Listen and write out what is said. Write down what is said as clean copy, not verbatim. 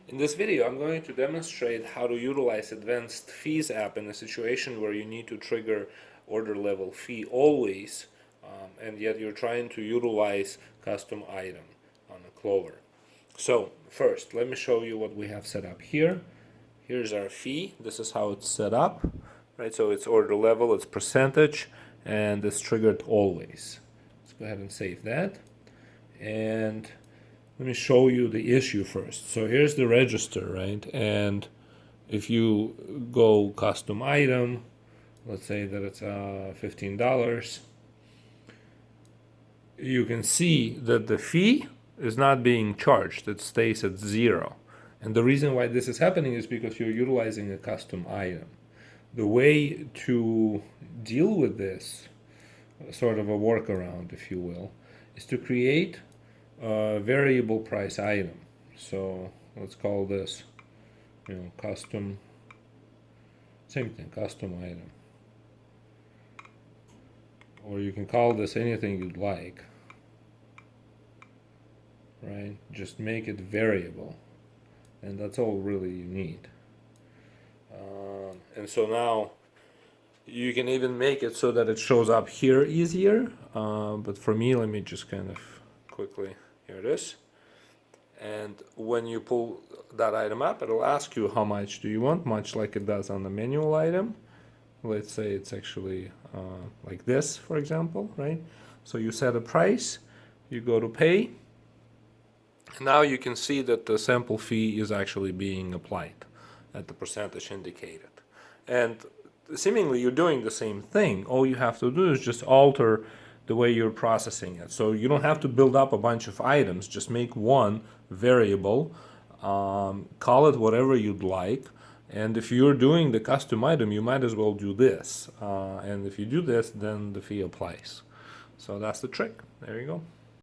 In this video, I'm going to demonstrate how to utilize Advanced Fees app in a situation where you need to trigger order level fee always, and yet you're trying to utilize custom item on a Clover. So first, let me show you what we have set up here. Here's our fee. This is how it's set up, right? So it's order level, it's percentage, and it's triggered always. Let's go ahead and save that. And let me show you the issue first. So here's the register, right? And if you go custom item, let's say that it's $15, you can see that the fee is not being charged. It stays at 0. And the reason why this is happening is because you're utilizing a custom item. The way to deal with this, sort of a workaround, if you will, is to create a variable price item. So let's call this, custom, same thing, custom item. Or you can call this anything you'd like, right? Just make it variable. And that's all really you need. And so now you can even make it so that it shows up here easier. But for me, let me just kind of quickly, here it is. And when you pull that item up, it'll ask you how much do you want, much like it does on the manual item. Let's say it's actually like this, for example, right? So you set a price, you go to pay, and now you can see that the sample fee is actually being applied at the percentage indicated. And seemingly you're doing the same thing. All you have to do is just alter the way you're processing it. So you don't have to build up a bunch of items, just make one variable, call it whatever you'd like. And if you're doing the custom item, you might as well do this. And if you do this, then the fee applies. So that's the trick. There you go.